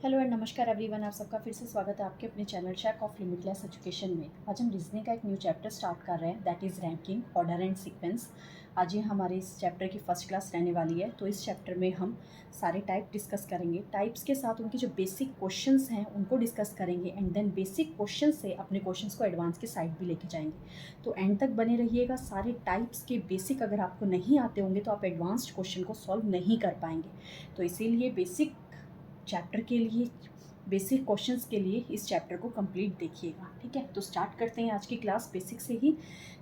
Hello and नमस्कार everyone, आप सबका फिर से स्वागत है आपके अपने channel shake of limitless education में। आज हम रीजनिंग का एक न्यू चैप्टर स्टार्ट कर रहे हैं, that is ranking, order and sequence. आज ये हमारे इस चैप्टर की फर्स्ट क्लास रहने वाली है। तो इस चैप्टर में हम सारे टाइप डिस्कस करेंगे, टाइप्स के साथ उनके जो बेसिक क्वेश्चंस हैं उनको डिस्कस करेंगे एंड देन बेसिक क्वेश्चन से अपने क्वेश्चंस को एडवांस की साइड भी लेके जाएंगे। तो एंड तक बने रहिएगा। सारे टाइप्स के बेसिक अगर आपको नहीं आते होंगे तो आप एडवांस्ड क्वेश्चन को सॉल्व नहीं कर पाएंगे। तो इसीलिए बेसिक चैप्टर के लिए, बेसिक क्वेश्चंस के लिए इस चैप्टर को कंप्लीट देखिएगा। ठीक है, तो स्टार्ट करते हैं आज की क्लास बेसिक से ही।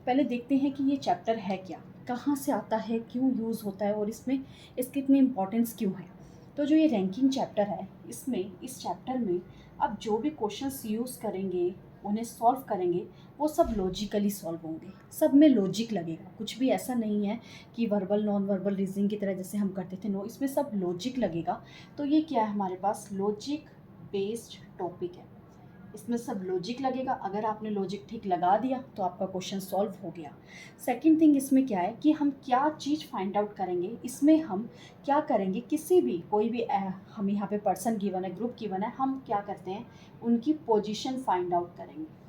पहले देखते हैं कि ये चैप्टर है क्या, कहाँ से आता है, क्यों यूज़ होता है और इसमें इसकी इतनी इम्पोर्टेंस क्यों है। तो जो ये रैंकिंग चैप्टर है, इसमें इस चैप्टर में आप जो भी क्वेश्चंस यूज़ करेंगे, उन्हें सॉल्व करेंगे, वो सब लॉजिकली सॉल्व होंगे। सब में लॉजिक लगेगा, कुछ भी ऐसा नहीं है कि वर्बल नॉन वर्बल रीजनिंग की तरह जैसे हम करते थे। नो, इसमें सब लॉजिक लगेगा। तो ये क्या है, हमारे पास लॉजिक बेस्ड टॉपिक है। इसमें सब लॉजिक लगेगा। अगर आपने लॉजिक ठीक लगा दिया तो आपका क्वेश्चन सॉल्व हो गया। सेकंड थिंग इसमें क्या है कि हम क्या चीज़ फाइंड आउट करेंगे। इसमें हम क्या करेंगे, किसी भी कोई भी हम यहाँ पे पर्सन गिवन है, ग्रुप गिवन है, हम क्या करते हैं, उनकी पोजीशन फाइंड आउट करेंगे।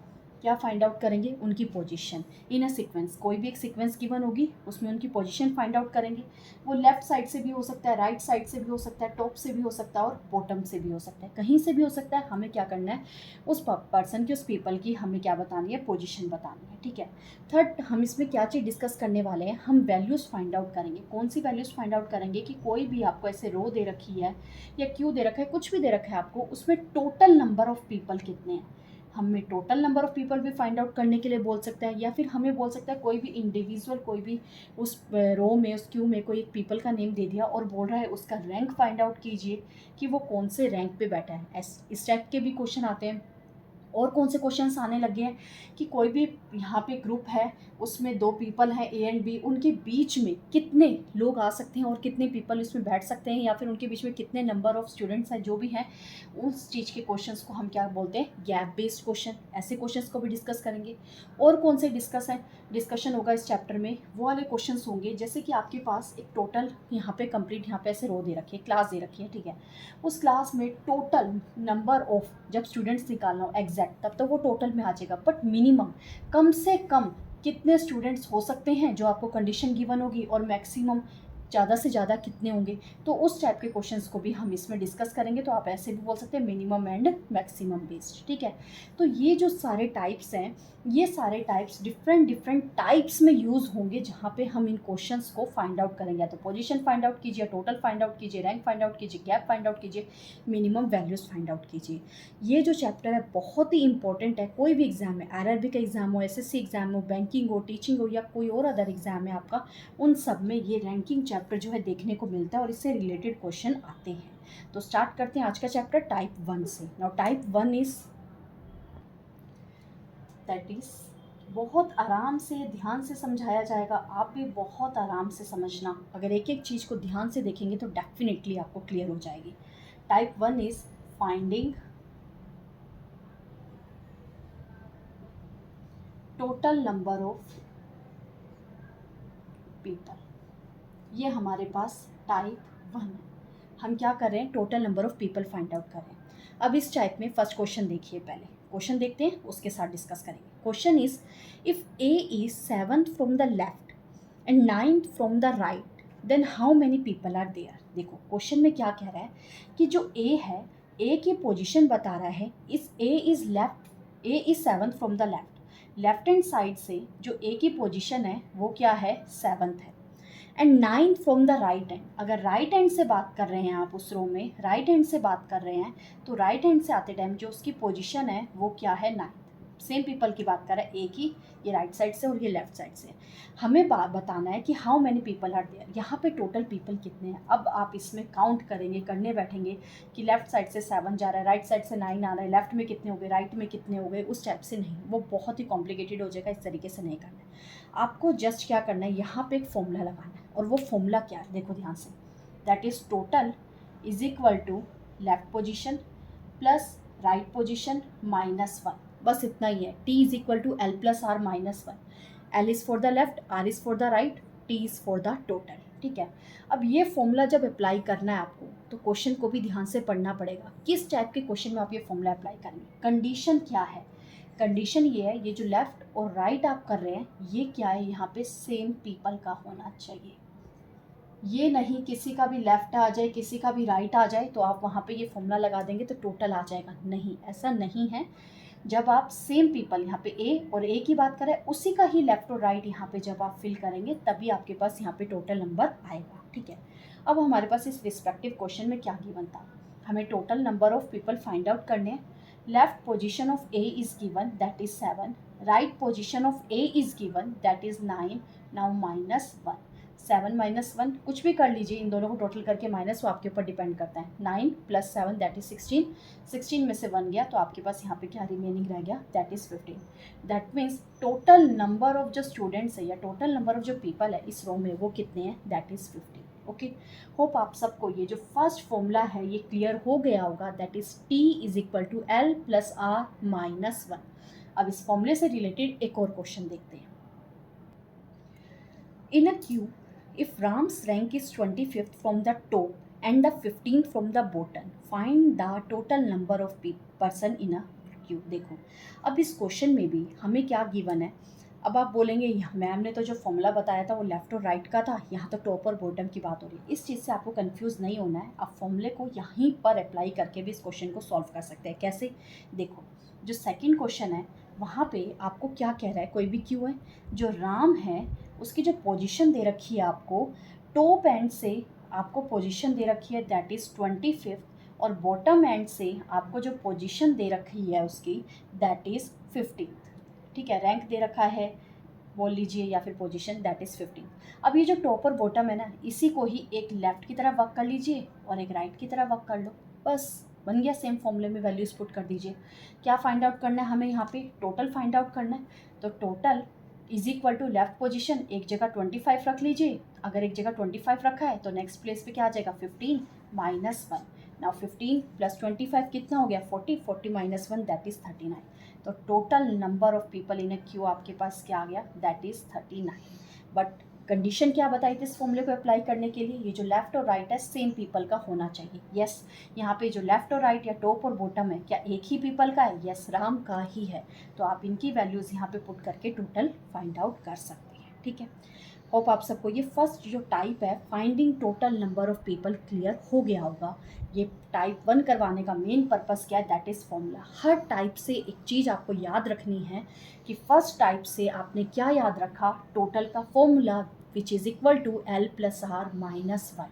क्या फाइंड आउट करेंगे, उनकी पोजीशन इन अ सीक्वेंस। कोई भी एक सीक्वेंस गिवन होगी, उसमें उनकी पोजीशन फाइंड आउट करेंगे। वो लेफ्ट साइड से भी हो सकता है, राइट साइड से भी हो सकता है, टॉप से भी हो सकता है और बॉटम से भी हो सकता है, कहीं से भी हो सकता है। हमें क्या करना है, उस पर्सन की, उस पीपल की हमें क्या बतानी है, पोजीशन बतानी है। ठीक है। थर्ड, हम इसमें क्या चीज़ डिस्कस करने वाले हैं, हम वैल्यूज़ फाइंड आउट करेंगे। कौन सी वैल्यूज़ फाइंड आउट करेंगे कि कोई भी आपको ऐसे रो दे रखी है या क्यों दे रखा है, कुछ भी दे रखा है आपको, उसमें टोटल नंबर ऑफ पीपल कितने हैं। हमें टोटल नंबर ऑफ पीपल भी फाइंड आउट करने के लिए बोल सकता है, या फिर हमें बोल सकता है कोई भी इंडिविजुअल, कोई भी उस रो में, उस क्यू में कोई एक पीपल का नेम दे दिया और बोल रहा है उसका रैंक फाइंड आउट कीजिए कि वो कौन से रैंक पे बैठा है। इस टाइप के भी क्वेश्चन आते हैं। और कौन से क्वेश्चंस आने लगे हैं कि कोई भी यहाँ पे ग्रुप है, उसमें दो पीपल हैं ए एंड बी, उनके बीच में कितने लोग आ सकते हैं और कितने पीपल इसमें बैठ सकते हैं, या फिर उनके बीच में कितने नंबर ऑफ स्टूडेंट्स हैं, जो भी हैं उस चीज़ के क्वेश्चंस को हम क्या बोलते हैं, गैप बेस्ड क्वेश्चन। ऐसे क्वेश्चंस को भी डिस्कस करेंगे। और कौन से डिस्कशन होगा इस चैप्टर में, वो वाले क्वेश्चन होंगे जैसे कि आपके पास एक टोटल यहाँ पे कंप्लीट, यहाँ पे ऐसे रो दे रखी है, क्लास दे रखी है। ठीक है, उस क्लास में टोटल नंबर ऑफ जब स्टूडेंट्स निकालना हो एग्जैक्ट, तब तो वो टोटल में आ जाएगा, बट मिनिमम कम से कम कितने स्टूडेंट्स हो सकते हैं जो आपको कंडीशन गिवन होगी, और मैक्सिमम ज़्यादा से ज़्यादा कितने होंगे। तो उस टाइप के क्वेश्चंस को भी हम इसमें डिस्कस करेंगे। तो आप ऐसे भी बोल सकते हैं मिनिमम एंड मैक्सिमम बेस्ड। ठीक है, तो ये जो सारे टाइप्स हैं, ये सारे टाइप्स डिफरेंट डिफरेंट टाइप्स में यूज़ होंगे, जहाँ पे हम इन क्वेश्चंस को फाइंड आउट करेंगे। तो पोजीशन फाइंड आउट कीजिए, टोटल फाइंड आउट कीजिए, रैंक फाइंड आउट कीजिए, गैप फाइंड आउट कीजिए, मिनिमम वैल्यूज़ फाइंड आउट कीजिए। ये जो चैप्टर है बहुत ही इंपॉर्टेंट है। कोई भी एग्जाम है, आरआरबी का एग्जाम हो, एसएससी एग्जाम हो, बैंकिंग हो, टीचिंग हो, या कोई और अदर एग्जाम है आपका, उन सब में ये रैंकिंग चैप्टर जो है देखने को मिलता है और इससे रिलेटेड क्वेश्चन आते हैं। तो स्टार्ट करते हैं आज का चैप्टर टाइप 1 से। Now type 1 is that is, बहुत आराम से ध्यान से समझाया जाएगा। आप भी बहुत आराम से समझना। अगर एक एक चीज़ को ध्यान से देखेंगे तो डेफिनेटली आपको क्लियर हो जाएगी। Type 1 is finding total number of people. ये हमारे पास टाइप 1 है। हम क्या कर रहे हैं, total number of people find out कर रहे हैं। अब इस टाइप में फर्स्ट क्वेश्चन देखिए, पहले क्वेश्चन देखते हैं, उसके साथ डिस्कस करेंगे। Question is, if A is 7th from the left and 9th from the right, then how many people are there. देखो क्वेश्चन में क्या कह रहा है कि जो ए है, ए की पोजीशन बता रहा है। इस A is left, A is 7th from the left, left hand side से जो ए की पोजीशन है वो क्या है, 7th है। And 9th from the right hand, अगर राइट हैंड से बात कर रहे हैं आप, उस रो में राइट हैंड से बात कर रहे हैं, तो राइट हैंड से आते टाइम जो उसकी पोजीशन है वो क्या है, 9th। सेम पीपल की बात कर रहा है, एक ही, ये राइट साइड से और ये लेफ्ट साइड से। हमें बात बताना है कि how many people are there, यहाँ पे टोटल पीपल कितने हैं। अब आप इसमें काउंट करेंगे, करने बैठेंगे कि लेफ्ट साइड से 7 जा रहा है, राइट साइड से 9 आ रहा है, लेफ्ट में कितने हो गए, राइट में कितने हो गए, उस टाइप से नहीं, वो बहुत ही कॉम्प्लिकेटेड हो जाएगा। इस तरीके से नहीं करना है। आपको जस्ट क्या करना है, यहाँ पे एक फॉर्मूला लगाना है, और वो फॉर्मूला क्या है, देखो ध्यान से। That is total is equal to left position plus right position minus 1। बस इतना ही है। T is equal to L plus R minus 1। L is for the left, R is for the right, T is for the total. ठीक है, अब ये formula जब apply करना है आपको, तो क्वेश्चन को भी ध्यान से पढ़ना पड़ेगा। किस टाइप के क्वेश्चन में आप ये फॉर्मूला अप्लाई करेंगे, कंडीशन क्या है। कंडीशन ये है, ये जो लेफ़्ट और राइट आप कर रहे हैं ये क्या है, यहाँ पे सेम पीपल का होना चाहिए। ये नहीं किसी का भी लेफ़्ट आ जाए किसी का भी राइट आ जाए तो आप वहाँ पे ये फॉर्मूला लगा देंगे तो टोटल आ जाएगा, नहीं ऐसा नहीं है। जब आप सेम पीपल यहाँ पे ए और ए की बात करें उसी का ही लेफ़्ट और राइट यहाँ पे जब आप फिल करेंगे तभी आपके पास यहाँ पे टोटल नंबर आएगा, ठीक है। अब हमारे पास इस रिस्पेक्टिव क्वेश्चन में क्या गिवन था, हमें total number of people find out करने हैं। Left position of A is given that is 7, right position of A is given that is 9, now -1। 7 - 1 कुछ भी कर लीजिए, इन दोनों को टोटल करके माइनस वो आपके ऊपर डिपेंड करता है। 9 + 7 दैट इज़ 16, 16 में से 1 गया तो आपके पास यहाँ पे क्या रिमेनिंग रह गया, that is 15। That means total number of जो स्टूडेंट्स है या टोटल नंबर ऑफ जो पीपल है इस रो में वो कितने हैं, दैट इज़ 15। ओके, होप आप सबको ये जो फर्स्ट फॉर्मूला है ये क्लियर हो गया होगा, that is T = L + R - 1। अब इस फॉर्मूले से रिलेटेड एक और क्वेश्चन देखते हैं। इन अ Q, if Ram's rank is 25th from the top and the 15th from the bottom, find the total number of person in a queue। देखो अब इस क्वेश्चन में भी हमें क्या गिवन है। अब आप बोलेंगे मैम ने तो जो फॉर्मूला बताया था वो लेफ़्ट और राइट का था, यहाँ तो टॉप और बॉटम की बात हो रही है। इस चीज़ से आपको कंफ्यूज नहीं होना है, आप फॉर्मूले को यहीं पर अप्लाई करके भी इस क्वेश्चन को सॉल्व कर सकते हैं। कैसे, देखो जो सेकंड क्वेश्चन है वहाँ पे आपको क्या कह रहा है, कोई भी क्यू है, जो राम है उसकी जो पोजीशन दे रखी है आपको टॉप एंड से आपको पोजीशन दे रखी है दैट इज़ 25th, और बॉटम एंड से आपको जो पोजीशन दे रखी है उसकी दैट इज़ 15th, ठीक है। रैंक दे रखा है बोल लीजिए या फिर पोजीशन दैट इज़ 15। अब ये जो टॉप और बॉटम है ना इसी को ही एक लेफ़्ट की तरह वर्क कर लीजिए और एक राइट की तरह वर्क कर लो, बस बन गया। सेम फॉर्मूले में वैल्यूज़ पुट कर दीजिए। क्या फाइंड आउट करना है हमें, यहाँ पे टोटल फाइंड आउट करना है। तो टोटल = लेफ़्ट पोजीशन एक जगह 25 रख लीजिए, अगर एक जगह 25 रखा है तो नेक्स्ट प्लेस पे क्या आ जाएगा 15 - 1। नाउ 15 + 25 कितना हो गया 40, 40 - 1 दैट इज़ 39। तो total number of people in a Q आपके पास क्या आ गया, दैट इज़ 39। बट कंडीशन क्या बताई थी इस फॉर्मूले को अप्लाई करने के लिए, ये जो लेफ़्ट और राइट है सेम पीपल का होना चाहिए। यस, यहाँ पे जो लेफ़्ट और राइट या टॉप और बॉटम है क्या एक ही पीपल का है, यस राम का ही है। तो आप इनकी वैल्यूज़ यहाँ पे पुट करके टोटल फाइंड आउट कर सकते हैं, ठीक है। होप आप सबको ये फर्स्ट जो टाइप है finding total number of people clear हो गया होगा। ये टाइप 1 करवाने का मेन पर्पस क्या है, that is formula. Her type से एक चीज़ आपको याद रखनी है कि फर्स्ट टाइप से आपने क्या याद रखा, टोटल का formula which is = L + R - 1।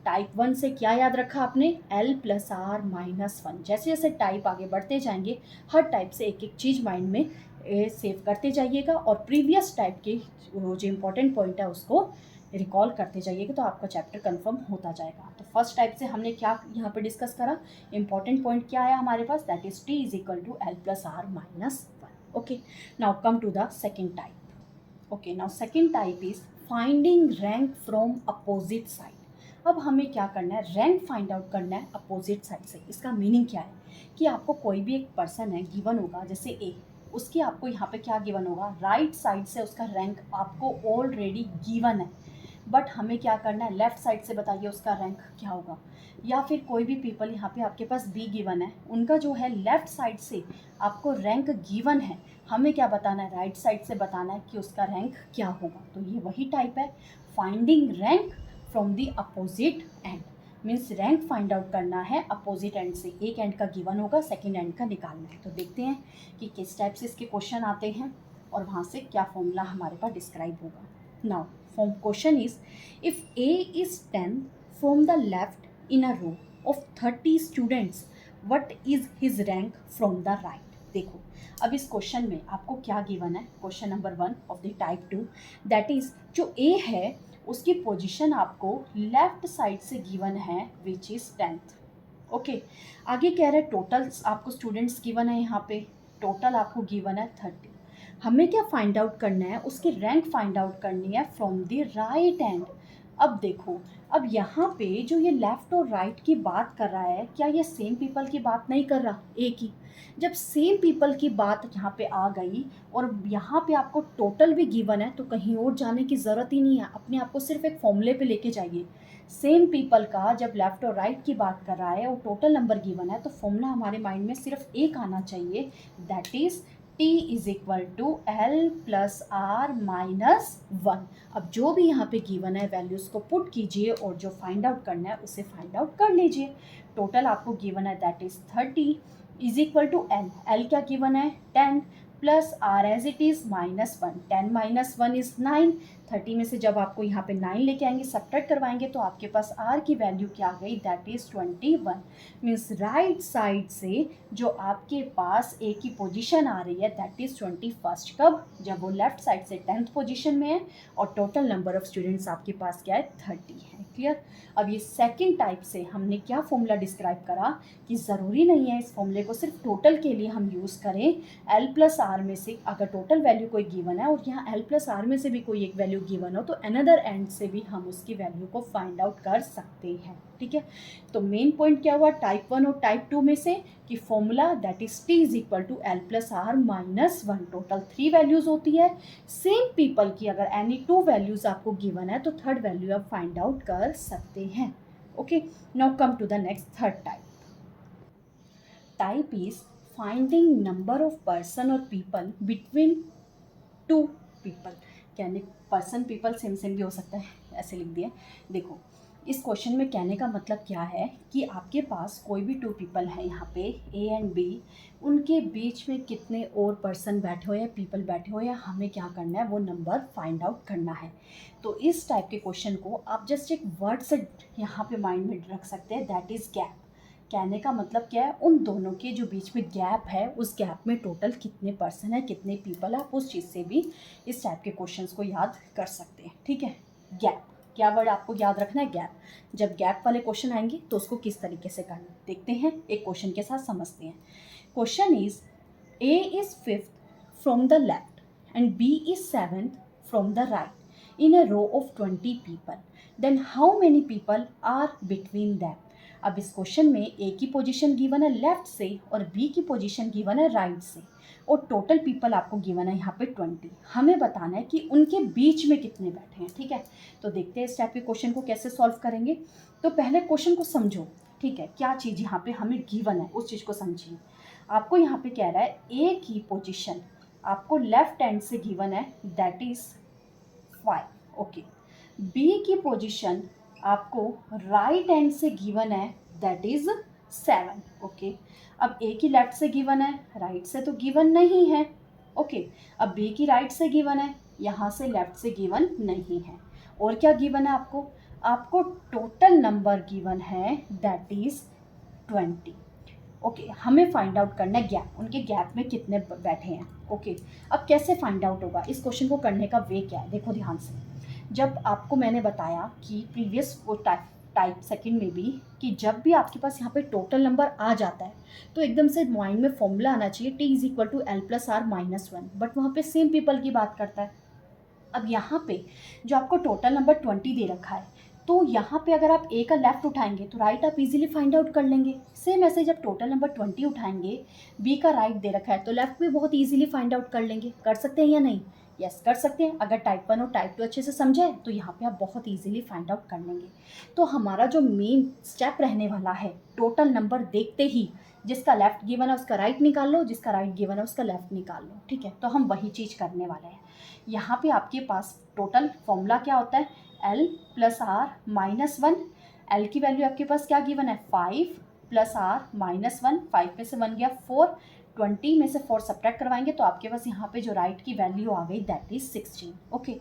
Type 1 से क्या याद रखा आपने, L + R - 1। जैसे जैसे टाइप आगे बढ़ते जाएंगे हर टाइप से एक एक चीज़ माइंड में सेव करते जाइएगा और प्रीवियस टाइप के जो इंपॉर्टेंट पॉइंट है उसको रिकॉल करते जाइएगा तो आपका चैप्टर कंफर्म होता जाएगा। तो फर्स्ट टाइप से हमने क्या यहाँ पे डिस्कस करा, इंपॉर्टेंट पॉइंट क्या आया हमारे पास, that is T = L + R - 1। Okay, now come to the second type. Okay, now second type is finding rank from opposite side. अब हमें क्या करना है, रैंक फाइंड आउट करना है अपोजिट साइड से। इसका मीनिंग क्या है कि आपको कोई भी एक पर्सन है गिवन होगा, जैसे ए, उसकी आपको यहाँ पे क्या गिवन होगा, राइट साइड से उसका रैंक आपको ऑलरेडी गिवन है, बट हमें क्या करना है लेफ़्ट साइड से बताइए उसका रैंक क्या होगा। या फिर कोई भी पीपल यहाँ पे आपके पास बी गिवन है, उनका जो है लेफ़्ट साइड से आपको रैंक गिवन है, हमें क्या बताना है, राइट साइड से बताना है कि उसका रैंक क्या होगा। तो ये वही टाइप है, finding rank from the opposite and. Means rank find out करना है अपोजिट एंड से, एक एंड का गिवन होगा सेकेंड एंड का निकालना है। तो देखते हैं कि किस टाइप से इसके क्वेश्चन आते हैं और वहाँ से क्या फॉर्मूला हमारे पास डिस्क्राइब होगा। Now form question is, if A is 10 from the left in a row of 30 students, what is his rank from the right. देखो अब इस क्वेश्चन में आपको क्या गिवन है, question number 1 of the type 2, that is जो A है उसकी पोजीशन आपको लेफ्ट साइड से गिवन है विच इज़ 10th। ओके, आगे कह रहे हैं टोटल आपको स्टूडेंट्स गिवन है, यहाँ पे टोटल आपको गिवन है 30। हमें क्या फाइंड आउट करना है, उसकी रैंक फाइंड आउट करनी है फ्रॉम द राइट एंड। अब देखो, अब यहाँ पे जो ये लेफ़्ट और राइट की बात कर रहा है, क्या ये सेम पीपल की बात नहीं कर रहा, एक ही। जब सेम पीपल की बात यहाँ पे आ गई और यहाँ पे आपको टोटल भी गिवन है तो कहीं और जाने की ज़रूरत ही नहीं है, अपने आप को सिर्फ एक फॉर्मूले पे लेके जाइए। सेम पीपल का जब लेफ्ट और राइट की बात कर रहा है और टोटल नंबर गिवन है तो फॉर्मूला हमारे माइंड में सिर्फ एक आना चाहिए, that is T is equal to L plus R minus 1। अब जो भी यहाँ पे गिवन है वैल्यूज़ को पुट कीजिए और जो फाइंड आउट करना है उसे फाइंड आउट कर लीजिए। टोटल आपको गिवन है that is 30 is equal to L क्या गिवन है 10 plus R as it is -1। 10 - 1 is 9। 30 में से जब आपको यहाँ पे 9 लेके आएंगे सब्ट्रैक्ट करवाएंगे तो आपके पास आर की वैल्यू क्या आ गई, that is 21। Means right side से जो आपके पास ए की पोजीशन आ रही है दैट इज़ 21। कब, जब वो लेफ्ट साइड से 10th पोजीशन में है और टोटल नंबर ऑफ स्टूडेंट्स आपके पास क्या है 30 है। क्लियर। अब ये सेकेंड टाइप से हमने क्या फॉर्मूला डिस्क्राइब करा कि ज़रूरी नहीं है इस फॉर्मूले को सिर्फ टोटल के लिए हम यूज़ करें। L प्लस आर में से अगर टोटल वैल्यू कोई गिवन है और यहाँ L प्लस आर में से भी कोई एक वैल्यू गिवन हो तो अनदर एंड से भी हम उसकी वैल्यू को फाइंड आउट कर सकते हैं। ठीक है, तो मेन पॉइंट क्या हुआ टाइप 1 और टाइप 2 में से कि formula that is T is equal to L plus R minus 1। Total 3 values होती है। सेम पीपल की अगर एनी 2 वैल्यूज आपको गिवन है तो थर्ड वैल्यू आप फाइंड आउट कर सकते हैं। Okay, now come to the next third type. Type is finding number of person और पीपल बिटवीन टू पीपल। कहने पर्सन पीपल सेम सेम भी हो सकता है, ऐसे लिख दिया। देखो इस क्वेश्चन में कहने का मतलब क्या है कि आपके पास कोई भी 2 पीपल हैं यहाँ पे A एंड B, उनके बीच में कितने और पर्सन बैठे हो या पीपल बैठे हो या हमें क्या करना है वो नंबर फाइंड आउट करना है। तो इस टाइप के क्वेश्चन को आप जस्ट एक वर्ड से यहाँ पे माइंड में रख सकते हैं, दैट इज़ गैप। कहने का मतलब क्या है, उन दोनों के जो बीच में गैप है उस गैप में टोटल कितने पर्सन है कितने पीपल है, आप उस चीज़ से भी इस टाइप के क्वेश्चंस को याद कर सकते हैं। ठीक है, गैप क्या वर्ड आपको याद रखना है, गैप। जब गैप वाले क्वेश्चन आएंगे तो उसको किस तरीके से करना देखते हैं, एक क्वेश्चन के साथ समझते हैं। Question is A is 5th from the left and B is 7th from the right in a row of 20 people, then how many people are between them. अब इस क्वेश्चन में ए की पोजीशन गिवन है left से और B की position given है right से और टोटल पीपल आपको गिवन है यहाँ पे 20। हमें बताना है कि उनके बीच में कितने बैठे हैं। ठीक है, तो देखते हैं इस टाइप के क्वेश्चन को कैसे सॉल्व करेंगे। तो पहले क्वेश्चन को समझो। ठीक है, क्या चीज़ यहाँ पे हमें गिवन है उस चीज़ को समझिए। आपको यहाँ पे कह रहा है ए की पोजिशन आपको लेफ्ट हैंड से गिवन है दैट इज़ 5। ओके, बी की पोजीशन आपको राइट हैंड से गिवन है दैट इज 7। ओके, अब ए की लेफ्ट से गिवन है, राइट से तो गिवन नहीं है। ओके, अब बी की राइट से गिवन है, यहाँ से लेफ्ट से गिवन नहीं है। और क्या गिवन है आपको, आपको टोटल नंबर गिवन है दैट इज 20। ओके, हमें फाइंड आउट करना है गैप, उनके गैप में कितने बैठे हैं। ओके, अब कैसे फाइंड आउट होगा, इस क्वेश्चन को करने का वे क्या है, देखो ध्यान से। जब आपको मैंने बताया कि प्रीवियस वो टाइप सेकंड में भी कि जब भी आपके पास यहाँ पे टोटल नंबर आ जाता है तो एकदम से माइंड में फॉर्मूला आना चाहिए T is equal to L plus R minus 1, but वहाँ पे सेम पीपल की बात करता है। अब यहाँ पे जो आपको टोटल नंबर 20 दे रखा है तो यहाँ पे अगर आप ए का लेफ्ट उठाएंगे तो राइट आप इजीली फाइंड आउट कर लेंगे। सेम ऐसे जब टोटल नंबर 20 उठाएंगे, बी का राइट दे रखा है तो लेफ्ट भी बहुत इजीली फाइंड आउट कर लेंगे। कर सकते हैं या नहीं, यस कर सकते हैं। अगर टाइप 1 और टाइप 2 अच्छे से समझे तो यहाँ पे आप बहुत इजीली फाइंड आउट कर लेंगे। तो हमारा जो मेन स्टेप रहने वाला है, टोटल नंबर देखते ही जिसका लेफ्ट गिवन है उसका राइट निकाल लो, जिसका राइट गिवन है उसका लेफ्ट निकाल लो। ठीक है, तो हम वही चीज़ करने वाले हैं। यहाँ पे आपके पास टोटल फॉर्मूला क्या होता है, L plus R minus 1। L की वैल्यू आपके पास क्या गिवन है 5 प्लस आर माइनस 1, 5 में से 1 गया 4, 20 में से 4 सब्ट्रैक्ट करवाएंगे तो आपके पास यहाँ पे जो राइट की वैल्यू आ गई दैट इज 16। ओके,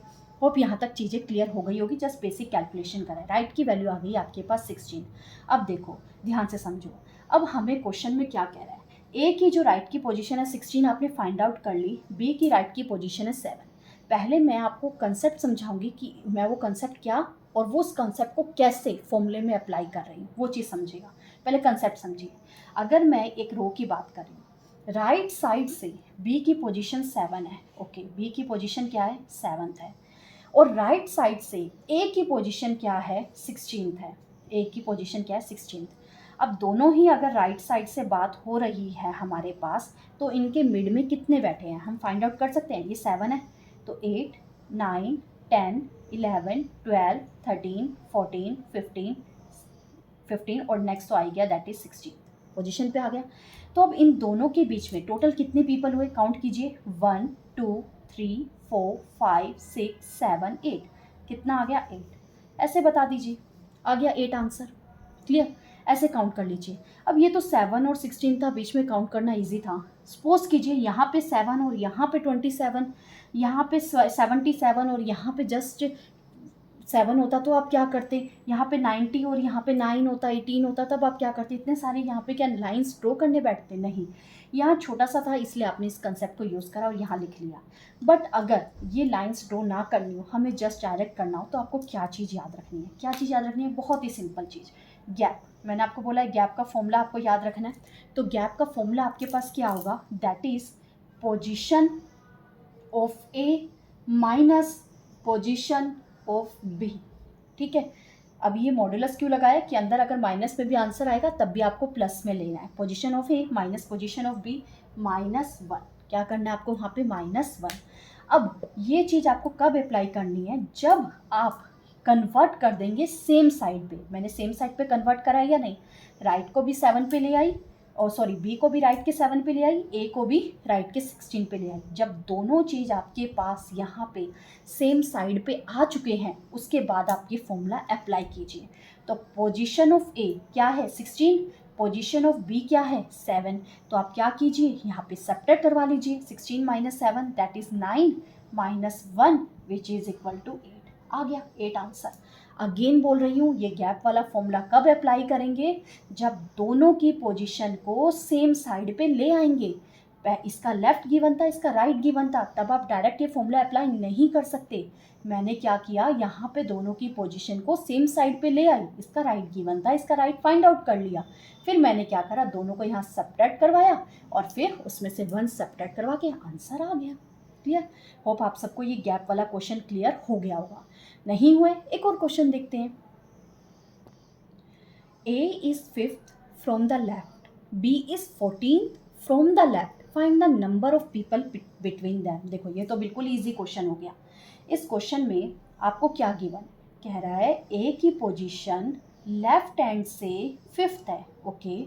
होप यहाँ तक चीज़ें क्लियर हो गई होगी। जस्ट बेसिक कैलकुलेशन करें, राइट की वैल्यू आ गई आपके पास 16। अब देखो ध्यान से समझो, अब हमें क्वेश्चन में क्या कह रहा है, ए की जो राइट की पोजीशन है 16 आपने फाइंड आउट कर ली, बी की राइट की पोजीशन है 7। पहले मैं आपको कंसेप्ट समझाऊंगी कि मैं वो कंसेप्ट क्या और वो उस कंसेप्ट को कैसे फॉर्मूले में अप्लाई कर रही हूँ, वो चीज़ समझिएगा। पहले कंसेप्ट समझिए। अगर मैं एक रो की बात कर रही हूँ, राइट साइड से बी की पोजीशन 7 है। ओके, बी की पोजीशन क्या है 7th है, और राइट साइड से ए की पोजीशन क्या है 16th है। ए की पोजीशन क्या है 16th। अब दोनों ही अगर राइट साइड से बात हो रही है हमारे पास तो इनके मिड में कितने बैठे हैं हम फाइंड आउट कर सकते हैं। ये 7 है तो 8, 9, 10, 11, 12, 13, 14, 15 और नेक्स्ट तो आ गया दैट इज 16 पोजीशन पे आ गया। तो अब इन दोनों के बीच में टोटल कितने पीपल हुए, काउंट कीजिए, 1 2 3 4 5 6 7 8, कितना आ गया 8। ऐसे बता दीजिए, आ गया 8 आंसर। क्लियर, ऐसे काउंट कर लीजिए। अब ये तो 7 और 16 था, बीच में काउंट करना इजी था। सपोज कीजिए यहाँ पे 7 और यहाँ पे 27, यहाँ पे 77 और यहाँ पे जस्ट 7 होता तो आप क्या करते, यहाँ पे 90 और यहाँ पे 9 होता, 18 होता, तब आप क्या करते, इतने सारे यहाँ पे क्या लाइंस ड्रॉ करने बैठते, नहीं। यहाँ छोटा सा था इसलिए आपने इस कंसेप्ट को यूज़ करा और यहाँ लिख लिया। बट अगर ये लाइंस ड्रॉ ना करनी हो, हमें जस्ट डायरेक्ट करना हो, तो आपको क्या चीज़ याद रखनी है, क्या चीज़ याद रखनी है, बहुत ही सिंपल चीज़, गैप। मैंने आपको बोला है गैप का फॉर्मूला आपको याद रखना है। तो गैप का फॉर्मूला आपके पास क्या होगा, that is position of A minus position of B. ठीक है, अब ये मॉड्यूलस क्यों लगाया कि अंदर अगर माइनस में भी आंसर आएगा तब भी आपको प्लस में लेना है। Position of A minus position of B -1, क्या करना है आपको वहाँ पे -1। अब ये चीज़ आपको कब अप्लाई करनी है, जब आप कन्वर्ट कर देंगे सेम साइड पे। मैंने सेम साइड पे कन्वर्ट करा है या नहीं, राइट को भी 7 पे ले आई, और सॉरी बी को भी राइट के 7 पे ले आई, ए को भी राइट के 16 पे ले आई। जब दोनों चीज़ आपके पास यहाँ पे सेम साइड पे आ चुके हैं, उसके बाद आप ये फॉर्मूला अप्लाई कीजिए। तो पोजीशन ऑफ ए क्या है 16, पोजीशन ऑफ बी क्या है 7। तो आप क्या कीजिए, यहाँ पे सब्ट्रैक्ट करवा लीजिए, 16 - 7 that is 9 -1 which is equal to 8। आ गया 8 आंसर। अगेन बोल रही हूँ, ये गैप वाला फॉर्मूला कब अप्लाई करेंगे, जब दोनों की पोजीशन को सेम साइड पे ले आएंगे। इसका लेफ्ट गिवन था, इसका राइट गिवन था, तब आप डायरेक्ट ये फॉर्मूला अप्लाई नहीं कर सकते। मैंने क्या किया, यहाँ पे दोनों की पोजीशन को सेम साइड पे ले आई, इसका राइट गिवन था, इसका राइट फाइंड आउट कर लिया। फिर मैंने क्या करा, दोनों को यहाँ सब्ट्रैक्ट करवाया और फिर उसमें से 1 सब्ट्रैक्ट करवा के आंसर आ गया। क्लियर, होप आप सबको ये गैप वाला क्वेश्चन क्लियर हो गया होगा। नहीं हुए, एक और क्वेश्चन देखते हैं। A is 5th from the left, B is 14th from the left, find the number of people between them। देखो ये तो बिल्कुल इजी क्वेश्चन हो गया। इस क्वेश्चन में आपको क्या गिवन, कह रहा है A की पोजीशन लेफ्ट हैंड से 5th है, ओके,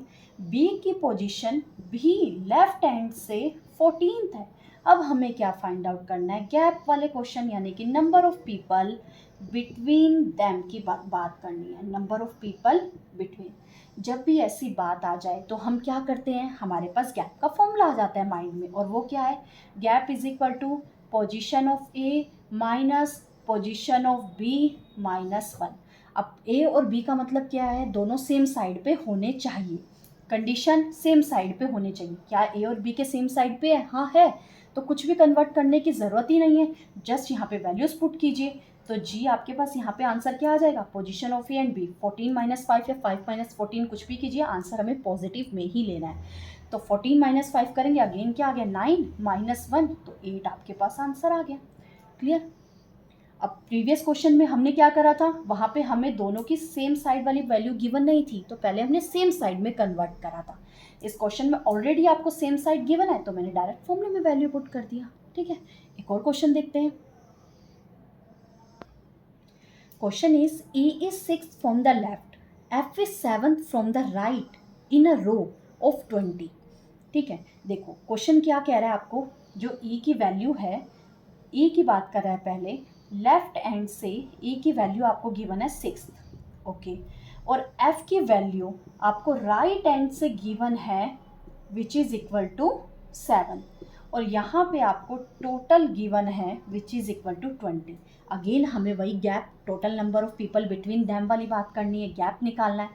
B की पोजीशन भी लेफ्ट हैंड से 14th है। अब हमें क्या फाइंड आउट करना है, गैप वाले क्वेश्चन, यानी कि number of people between them की बात करनी है। नंबर ऑफ पीपल बिटवीन, जब भी ऐसी बात आ जाए तो हम क्या करते हैं, हमारे पास गैप का फॉर्मूला आ जाता है माइंड में, और वो क्या है, gap is equal to position of A minus position of B -1। अब ए और बी का मतलब क्या है, दोनों सेम साइड पे होने चाहिए, कंडीशन सेम साइड पे होने चाहिए। क्या ए और बी के सेम साइड पे है, हाँ है, तो कुछ भी कन्वर्ट करने की ज़रूरत ही नहीं है, जस्ट यहाँ पे वैल्यूज पुट कीजिए। तो जी आपके पास यहाँ पे आंसर क्या आ जाएगा, position of A and B 14 - 5 या 5 - 14, कुछ भी कीजिए, आंसर हमें पॉजिटिव में ही लेना है। तो 14 - 5 करेंगे, अगेन क्या आ गया 9 -1, तो 8 आपके पास आंसर आ गया। क्लियर, अब प्रीवियस क्वेश्चन में हमने क्या करा था, वहाँ पे हमें दोनों की सेम साइड वाली वैल्यू गिवन नहीं थी, तो पहले हमने सेम साइड में कन्वर्ट करा था। इस क्वेश्चन में ऑलरेडी आपको सेम साइड गिवन है, तो मैंने डायरेक्ट फॉर्मूले में वैल्यू पुट कर दिया। ठीक है, एक और क्वेश्चन देखते हैं। Question is, E is 6th from the left, F is 7th from the right in a row of 20। ठीक है, देखो क्वेश्चन क्या कह रहा है आपको, जो E की वैल्यू है, E की बात कर रहा है पहले, लेफ्ट एंड से E की वैल्यू आपको गिवन है 6th, ओके, और F की वैल्यू आपको राइट एंड से गिवन है विच इज़ इक्वल टू 7, और यहाँ पे आपको टोटल गिवन है which is equal to 20। Again हमें वही gap, total number of people between them वाली बात करनी है, गैप निकालना है।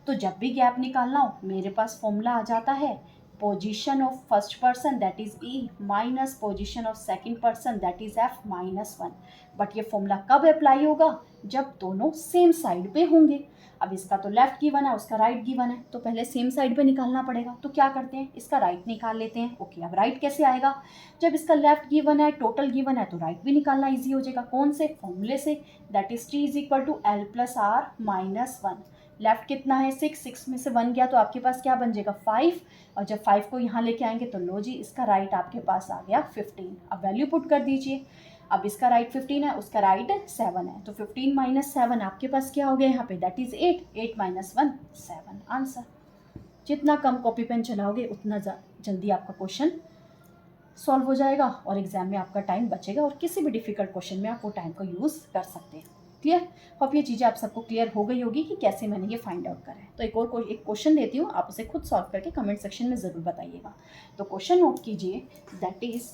तो जब भी गैप निकालना हो, मेरे पास फॉर्मूला आ जाता है, position of first person that is E minus position of second person that is F -1। But ये फॉर्मूला कब अप्लाई होगा, जब दोनों सेम साइड पे होंगे। अब इसका तो लेफ्ट गिवन है, उसका राइट गिवन है, तो पहले सेम साइड पे निकालना पड़ेगा। तो क्या करते हैं, इसका राइट निकाल लेते हैं। ओके, अब राइट कैसे आएगा, जब इसका लेफ्ट गिवन है, टोटल गिवन है, तो राइट भी निकालना इजी हो जाएगा। कौन से फॉर्मूले से, that is T is equal to L plus R -1। Left कितना है 6 में से 1 गया तो आपके पास क्या बन जाएगा 5, और जब 5 को यहाँ लेके आएंगे तो लो जी, इसका राइट आपके पास आ गया 15। अब वैल्यू पुट कर दीजिए। अब इसका राइट 15 है, उसका राइट 7 है, तो 15 माइनस 7 आपके पास क्या हो गया यहाँ पे, दैट इज 8, 8 माइनस 1 7 आंसर। जितना कम कॉपी पेन चलाओगे उतना जल्दी आपका क्वेश्चन सॉल्व हो जाएगा और एग्जाम में आपका टाइम बचेगा और किसी भी डिफिकल्ट क्वेश्चन में आप वो टाइम को यूज़ कर सकते हैं। क्लियर? होप ये चीज़ें आप सबको क्लियर हो गई होगी कि कैसे मैंने ये फाइंड आउट करा है। तो एक क्वेश्चन देती हूँ, आप उसे खुद सॉल्व करके कमेंट सेक्शन में ज़रूर बताइएगा। तो क्वेश्चन नोट कीजिए, that is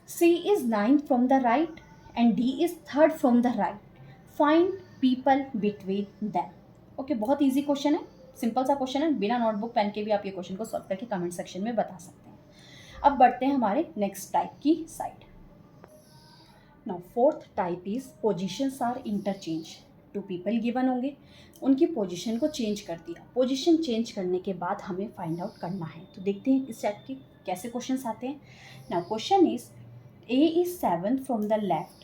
C is 9th from the right and D is 3rd from the right. Find people between them. Okay, बहुत इजी क्वेश्चन है, सिंपल सा क्वेश्चन है, बिना नोटबुक पेन के भी आप ये क्वेश्चन को सॉल्व करके कमेंट सेक्शन में बता सकते हैं। अब बढ़ते हैं हमारे नेक्स्ट टाइप की side. Now fourth type is positions are interchange. Two people given होंगे, उनकी पोजीशन को चेंज कर दिया, पोजीशन चेंज करने के बाद हमें फाइंड आउट करना है। तो देखते हैं इस टाइप के कैसे क्वेश्चंस आते हैं। Now question is A is 7th from the left,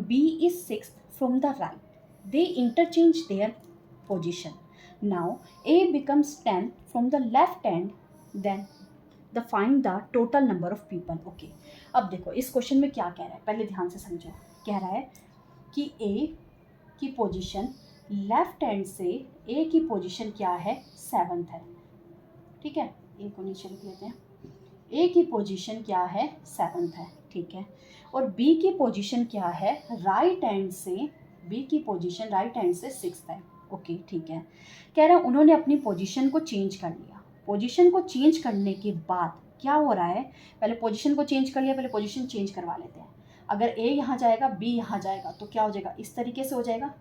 B is 6th from the right. They interchange their position. Now A becomes 10th from the left hand, then find the total number of people. Okay. अब देखो इस question में क्या कह रहा है, पहले ध्यान से समझो। कह रहा है कि A की पोजीशन लेफ्ट हैंड से, A की पोजीशन क्या है, 7th है, ठीक है, A को नीचे लिख लेते हैं। A की पोजीशन क्या है, 7th है, ठीक है, और B की पोजीशन क्या है, राइट हैंड से, B की पोजीशन राइट हैंड से 6th है। ओके, ठीक है। कह रहा है उन्होंने अपनी पोजीशन को चेंज कर लिया। पोजीशन को चेंज करने के बाद क्या हो रहा है, पहले पोजीशन को चेंज कर लिया, पहले पोजीशन चेंज करवा लेते हैं। अगर A यहाँ जाएगा, B यहाँ जाएगा, तो क्या हो जाएगा, इस तरीके से हो जाएगा।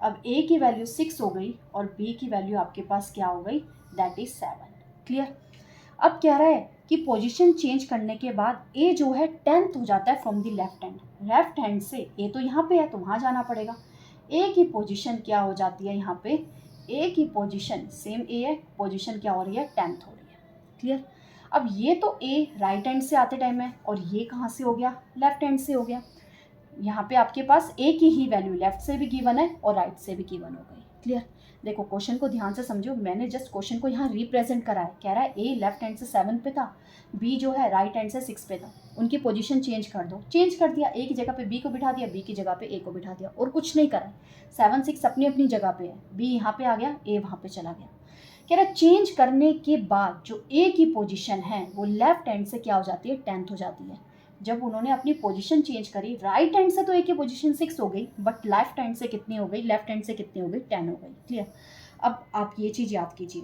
अब A की वैल्यू 6 हो गई और B की वैल्यू आपके पास क्या हो गई, दैट इज 7। क्लियर? अब कह रहा है कि पोजीशन चेंज करने के बाद A जो है 10th हो जाता है from the left hand. Left hand से A तो यहाँ पे है तो वहाँ जाना पड़ेगा। A की पोजीशन क्या हो जाती है यहाँ पे, A की पोजीशन सेम A है, पोजीशन क्या हो रही है, 10th हो रही है। क्लियर? अब ये तो A राइट हैंड से आते टाइम है और ये कहाँ से हो गया, लेफ्ट हैंड से हो गया। यहाँ पे आपके पास A की ही वैल्यू लेफ्ट से भी गिवन है और राइट से भी गिवन हो गई। क्लियर? देखो क्वेश्चन को ध्यान से समझो, मैंने जस्ट क्वेश्चन को यहाँ रिप्रेजेंट करा है। कह रहा है A लेफ्ट हैंड से 7 पे था, B जो है राइट हैंड से 6 पे था, उनकी पोजीशन चेंज कर दो। चेंज कर दिया, A की जगह पे B को बिठा दिया, B की जगह पे A को बिठा दिया, और कुछ नहीं करा। 7 6 अपनी अपनी जगह पे है, B यहाँ पे आ गया, A वहाँ पे चला गया। कह रहा है चेंज करने के बाद जो A की पोजीशन है वो लेफ्ट हैंड से क्या हो जाती है, 10th हो जाती है। जब उन्होंने अपनी पोजीशन चेंज करी, राइट हैंड से तो A की पोजीशन 6 हो गई, बट लेफ्ट हैंड से कितनी हो गई, लेफ्ट हैंड से कितनी हो गई, 10 हो गई। क्लियर? अब आप ये चीज़ याद कीजिए,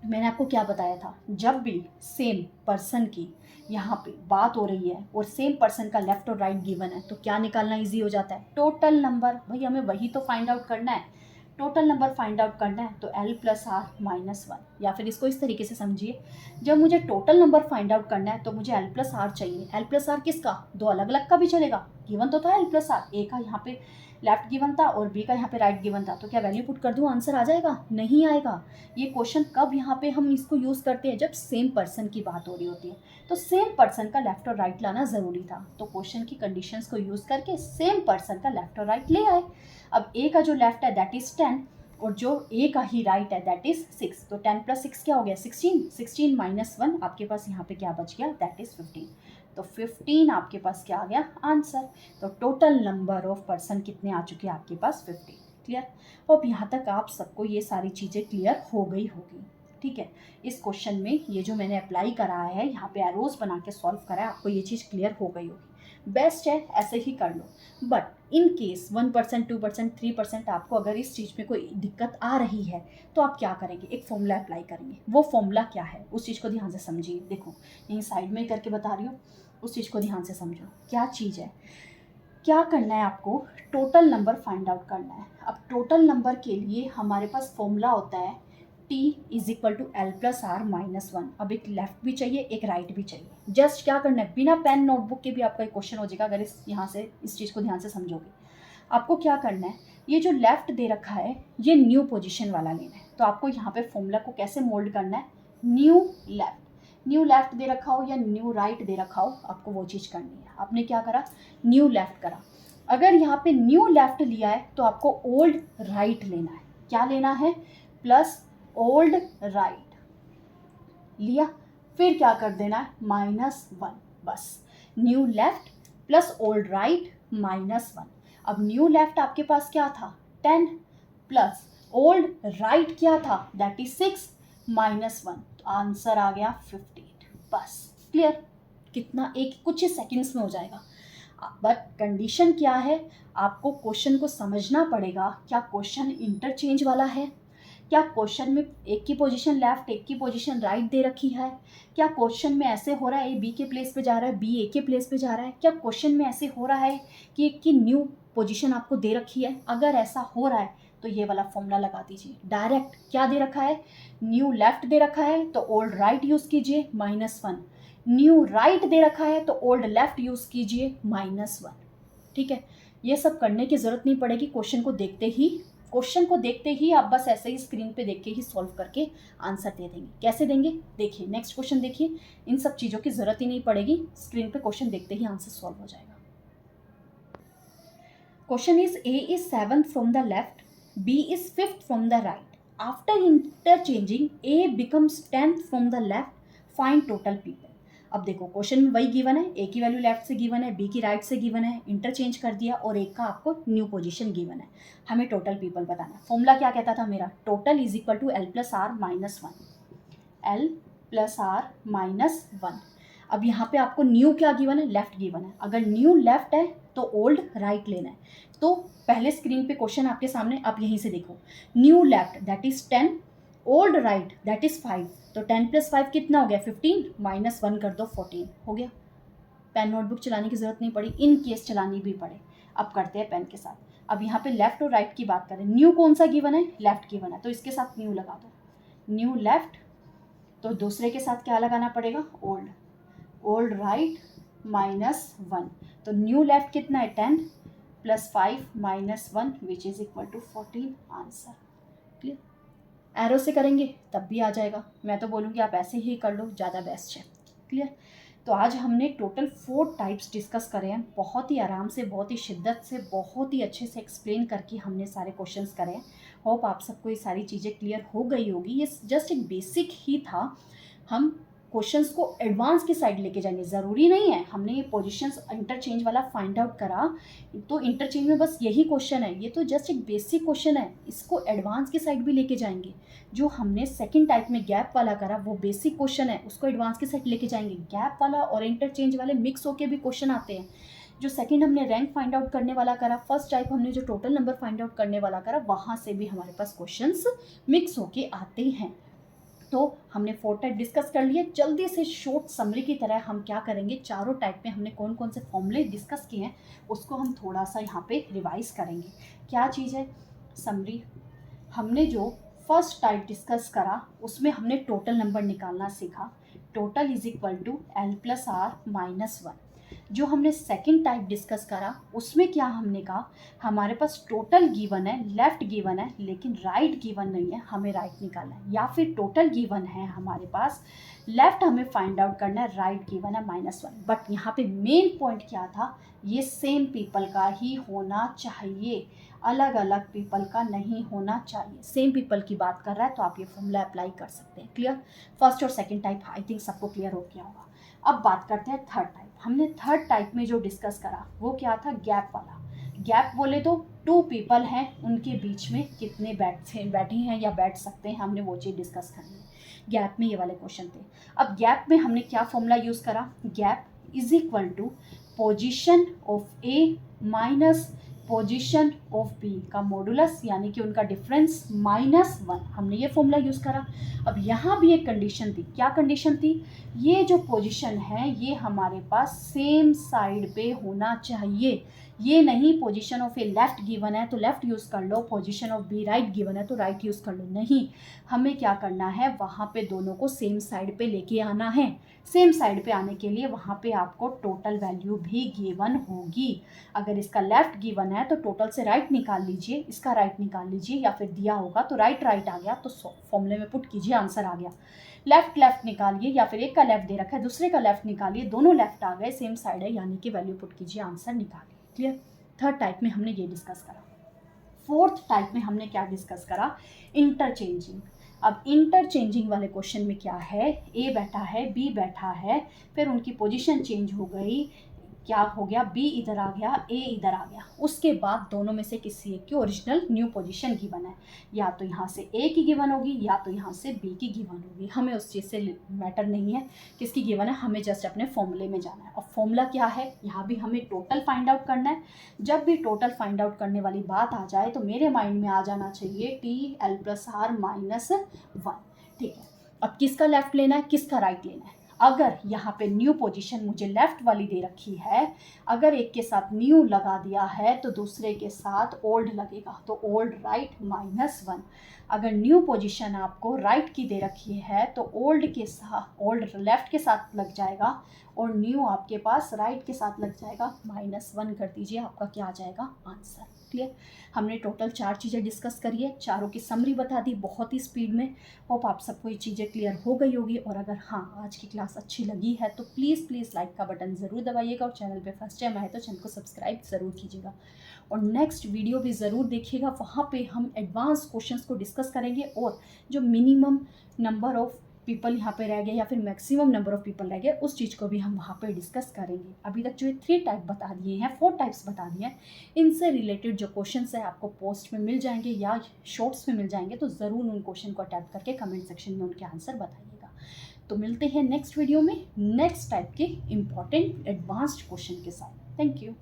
मैंने आपको क्या बताया था, जब भी सेम पर्सन की यहाँ पे बात हो रही है और सेम पर्सन का लेफ्ट और राइट गिवन है तो क्या निकालना इजी हो जाता है, टोटल नंबर। भाई हमें वही तो फाइंड आउट करना है, टोटल नंबर फाइंड आउट करना है, तो L + R - 1। या फिर इसको इस तरीके से समझिए, जब मुझे टोटल नंबर फाइंड आउट करना है तो मुझे L + R चाहिए। L + R किसका, दो अलग अलग का भी चलेगा, गिवन तो था L + R, A का यहाँ पे लेफ्ट गिवन था और B का यहाँ पे राइट गिवन था, तो क्या वैल्यू पुट कर दूँ, आंसर आ जाएगा, नहीं आएगा। ये क्वेश्चन कब यहाँ पे हम इसको यूज़ करते हैं, जब सेम पर्सन की बात हो रही होती है, तो सेम पर्सन का लेफ्ट और राइट लाना ज़रूरी था। तो क्वेश्चन की कंडीशंस को यूज़ करके सेम पर्सन का लेफ्ट और राइट ले आए। अब A का जो लेफ्ट है दैट इज़ 10 और जो A का ही राइट है दैट इज़ 6, तो 10 + 6 क्या हो गया, 16। 16 - 1 आपके पास यहाँ पे क्या बच गया, दैट इज़ 15। तो 15 आपके पास क्या आ गया, आंसर। तो टोटल नंबर ऑफ पर्सन कितने आ चुके हैं आपके पास, 15। क्लियर? अब यहाँ तक आप सबको ये सारी चीज़ें क्लियर हो गई होगी। ठीक है, इस क्वेश्चन में ये जो मैंने अप्लाई करा है, यहाँ पे एरोज बना के सॉल्व करा है, आपको ये चीज़ क्लियर हो गई होगी। बेस्ट है ऐसे ही कर लो, बट इन केस 1%, 2%, 3% आपको अगर इस चीज़ में कोई दिक्कत आ रही है तो आप क्या करेंगे, एक फॉर्मूला अप्लाई करेंगे। वो फॉर्मूला क्या है उस चीज़ को ध्यान से समझिए। देखो यहीं साइड में करके बता रही हूँ, उस चीज़ को ध्यान से समझो। क्या चीज़ है, क्या करना है आपको, टोटल नंबर फाइंड आउट करना है। अब टोटल नंबर के लिए हमारे पास फॉर्मूला होता है T = L + R - 1। अब एक लेफ्ट भी चाहिए, एक राइट भी चाहिए। जस्ट क्या करना है, बिना पेन नोटबुक के भी आपका एक क्वेश्चन हो जाएगा अगर यहाँ से इस चीज़ को ध्यान से समझोगे। आपको क्या करना है, ये जो लेफ्ट दे रखा है ये न्यू पोजीशन वाला लेना है, तो आपको यहाँ पे फॉर्मूला को कैसे मोल्ड करना है, न्यू लेफ्ट दे रखा हो या न्यू राइट दे रखा हो, आपको वो चीज़ करनी है। आपने क्या करा, न्यू लेफ्ट करा। अगर यहाँ पे न्यू लेफ्ट लिया है तो आपको ओल्ड राइट लेना है। क्या लेना है, प्लस ओल्ड राइट लिया, फिर क्या कर देना है, -1। बस new left plus old right -1। अब न्यू लेफ्ट आपके पास क्या था 10 प्लस ओल्ड राइट क्या था दैट इज 6 -1, तो आंसर आ गया 58। बस क्लियर, कितना एक कुछ ही सेकंड्स में हो जाएगा। बट कंडीशन क्या है, आपको क्वेश्चन को समझना पड़ेगा। क्या क्वेश्चन इंटरचेंज वाला है, क्या क्वेश्चन में एक की पोजीशन लेफ्ट एक की पोजीशन राइट दे रखी है, क्या क्वेश्चन में ऐसे हो रहा है ए बी के प्लेस पे जा रहा है बी ए के प्लेस पे जा रहा है, क्या क्वेश्चन में ऐसे हो रहा है कि एक की न्यू पोजीशन आपको दे रखी है। अगर ऐसा हो रहा है तो ये वाला फॉर्मूला लगा दीजिए। डायरेक्ट क्या दे रखा है, न्यू लेफ्ट दे रखा है तो ओल्ड राइट यूज़ कीजिए -1, न्यू राइट दे रखा है तो ओल्ड लेफ्ट यूज़ कीजिए -1। ठीक है, ये सब करने की ज़रूरत नहीं पड़ेगी। क्वेश्चन को देखते ही आप बस ऐसे ही स्क्रीन पे देख के ही सॉल्व करके आंसर दे देंगे। कैसे देंगे देखिए, नेक्स्ट क्वेश्चन देखिए, इन सब चीज़ों की ज़रूरत ही नहीं पड़ेगी, स्क्रीन पे क्वेश्चन देखते ही आंसर सॉल्व हो जाएगा। Question is A is 7th from the left, B is 5th from the right. After interchanging, A becomes 10th from the left. Find total people. अब देखो क्वेश्चन में वही गिवन है, ए की वैल्यू लेफ्ट से given है, बी की right से गिवन है, इंटरचेंज कर दिया और एक का आपको न्यू पोजीशन गिवन है। हमें टोटल पीपल बताना है। फॉर्मूला क्या कहता था मेरा, total is equal to L plus R minus 1, L plus R minus 1। अब यहाँ पे आपको न्यू क्या गिवन है, लेफ्ट गिवन है। अगर न्यू लेफ्ट है तो ओल्ड राइट लेना है। तो पहले स्क्रीन पे क्वेश्चन आपके सामने, आप यहीं से देखो, new left that is 10, old right that is 5, तो 10 प्लस 5 कितना हो गया 15, -1 कर दो 14 हो गया। पेन नोटबुक चलाने की जरूरत नहीं पड़ी, इन केस चलानी भी पड़े। अब करते हैं पेन के साथ। अब यहाँ पे लेफ्ट और राइट की बात करें, न्यू कौन सा गिवन है, लेफ्ट गिवन है, तो इसके साथ न्यू लगा दो, न्यू लेफ्ट, तो दूसरे के साथ क्या लगाना पड़ेगा, ओल्ड, ओल्ड राइट -1, तो न्यू लेफ्ट कितना है 10 प्लस 5 -1 which is equal to 14 answer. Clear, arrow से करेंगे तब भी आ जाएगा, मैं तो बोलूँगी आप ऐसे ही कर लो, ज़्यादा बेस्ट है। क्लियर, तो आज हमने टोटल 4 टाइप्स डिस्कस करे हैं, बहुत ही आराम से, बहुत ही शिद्दत से, बहुत ही अच्छे से एक्सप्लेन करके हमने सारे क्वेश्चंस करे हैं। होप आप सबको ये सारी चीज़ें क्लियर हो गई होगी। ये जस्ट एक बेसिक ही था, हम क्वेश्चंस को एडवांस की साइड लेके जाएंगे। ज़रूरी नहीं है, हमने ये पोजीशंस इंटरचेंज वाला फाइंड आउट करा तो इंटरचेंज में बस यही क्वेश्चन है, ये तो जस्ट एक बेसिक क्वेश्चन है, इसको एडवांस की साइड भी लेके जाएंगे। जो हमने सेकंड टाइप में गैप वाला करा वो बेसिक क्वेश्चन है, उसको एडवांस की साइड लेके जाएंगे। गैप वाला और इंटरचेंज वाले मिक्स होके भी क्वेश्चन आते हैं। जो सेकंड हमने रैंक फाइंड आउट करने वाला करा, फर्स्ट टाइप हमने जो टोटल नंबर फाइंड आउट करने वाला करा, वहाँ से भी हमारे पास क्वेश्चंस मिक्स होके आते हैं। तो हमने 4 टाइप डिस्कस कर लिए। जल्दी से शॉर्ट समरी की तरह हम क्या करेंगे, चारों टाइप में हमने कौन कौन से फॉर्मूले डिस्कस किए हैं उसको हम थोड़ा सा यहाँ पे रिवाइज करेंगे। क्या चीज़ है समरी, हमने जो फर्स्ट टाइप डिस्कस करा उसमें हमने टोटल नंबर निकालना सीखा, total is equal to L plus R -1। जो हमने सेकंड टाइप डिस्कस करा उसमें क्या हमने कहा, हमारे पास टोटल गिवन है, लेफ्ट गिवन है लेकिन राइट गिवन नहीं है, हमें राइट निकालना है। या फिर टोटल गिवन है हमारे पास, लेफ्ट हमें फाइंड आउट करना है, राइट गिवन है -1। बट यहाँ पे मेन पॉइंट क्या था, ये सेम पीपल का ही होना चाहिए, अलग अलग पीपल का नहीं होना चाहिए। सेम पीपल की बात कर रहा है तो आप ये फॉर्मूला अप्लाई कर सकते हैं। क्लियर, फर्स्ट और सेकंड टाइप आई थिंक सबको क्लियर हो गया होगा। अब बात करते हैं थर्ड टाइप। हमने थर्ड टाइप में जो डिस्कस करा वो क्या था, गैप वाला। गैप बोले तो 2 पीपल हैं, उनके बीच में कितने बैठे हैं या बैठ सकते हैं, हमने वो चीज़ डिस्कस करनी है। गैप में ये वाले क्वेश्चन थे। अब गैप में हमने क्या फॉर्मूला यूज़ करा, gap is equal to position of A minus position of B का मॉडुलस, यानी कि उनका डिफरेंस -1, हमने ये फॉर्मूला यूज़ करा। अब यहाँ भी एक कंडीशन थी, क्या कंडीशन थी, ये जो पोजीशन है ये हमारे पास सेम साइड पे होना चाहिए। ये नहीं position of A left given है तो लेफ्ट यूज़ कर लो, position of B right given है तो राइट यूज़ कर लो, नहीं, हमें क्या करना है, वहाँ पे दोनों को सेम साइड पे लेके आना है। सेम साइड पे आने के लिए वहाँ पे आपको टोटल वैल्यू भी गिवन होगी। अगर इसका लेफ्ट गिवन है तो टोटल से राइट निकाल लीजिए, इसका राइट निकाल लीजिए, या फिर दिया होगा तो राइट आ गया तो फॉर्मूले में पुट कीजिए, आंसर आ गया। लेफ्ट निकालिए, या फिर एक का लेफ्ट दे रखा है दूसरे का लेफ्ट निकालिए, दोनों लेफ्ट आ गए, सेम साइड है यानी कि वैल्यू पुट कीजिए, आंसर निकालिए। क्लियर, थर्ड टाइप में हमने ये डिस्कस करा। फोर्थ टाइप में हमने क्या डिस्कस करा, इंटरचेंजिंग। अब इंटरचेंजिंग वाले क्वेश्चन में क्या है, ए बैठा है बी बैठा है, फिर उनकी पोजीशन चेंज हो गई, क्या हो गया, बी इधर आ गया, ए इधर आ गया। उसके बाद दोनों में से किसी एक की ओरिजिनल न्यू पोजीशन गिवन है, या तो यहाँ से ए की गिवन होगी या तो यहाँ से बी की गिवन होगी। हमें उस चीज़ से मैटर नहीं है किसकी गिवन है, हमें जस्ट अपने फॉर्मूले में जाना है। और फॉर्मूला क्या है, यहाँ भी हमें टोटल फाइंड आउट करना है। जब भी टोटल फाइंड आउट करने वाली बात आ जाए तो मेरे माइंड में आ जाना चाहिए T L plus R minus 1। ठीक है, अब किसका लेफ्ट लेना है, किसका राइट लेना है। अगर यहाँ पे न्यू पोजीशन मुझे लेफ्ट वाली दे रखी है, अगर एक के साथ न्यू लगा दिया है तो दूसरे के साथ ओल्ड लगेगा, तो ओल्ड राइट माइनस 1। अगर न्यू पोजीशन आपको राइट की दे रखी है तो ओल्ड के साथ, ओल्ड लेफ्ट के साथ लग जाएगा और न्यू आपके पास राइट के साथ लग जाएगा, -1 कर दीजिए, आपका क्या आ जाएगा आंसर। क्लियर। हमने टोटल 4 चीज़ें डिस्कस करी है, चारों की समरी बता दी बहुत ही स्पीड में। होप आप सबको ये चीज़ें क्लियर हो गई होगी। और अगर हाँ आज की क्लास अच्छी लगी है तो प्लीज़ लाइक का बटन ज़रूर दबाइएगा और चैनल पे फर्स्ट टाइम आए तो चैनल को सब्सक्राइब ज़रूर कीजिएगा। और नेक्स्ट वीडियो भी ज़रूर देखिएगा, वहाँ पे हम एडवांस क्वेश्चंस को डिस्कस करेंगे और जो मिनिमम नंबर ऑफ पीपल यहाँ पे रह गए या फिर मैक्सिमम नंबर ऑफ पीपल रह गए उस चीज़ को भी हम वहाँ पे डिस्कस करेंगे। अभी तक जो ये 3 टाइप बता दिए हैं, 4 टाइप्स बता दिए हैं, इनसे रिलेटेड जो क्वेश्चंस है आपको पोस्ट में मिल जाएंगे या शॉर्ट्स में मिल जाएंगे, तो ज़रूर उन क्वेश्चन को अटैम्प्ट करके कमेंट सेक्शन में उनके आंसर बताइएगा। तो मिलते हैं नेक्स्ट वीडियो में नेक्स्ट टाइप के इम्पॉर्टेंट एडवांस्ड क्वेश्चन के साथ। Thank you.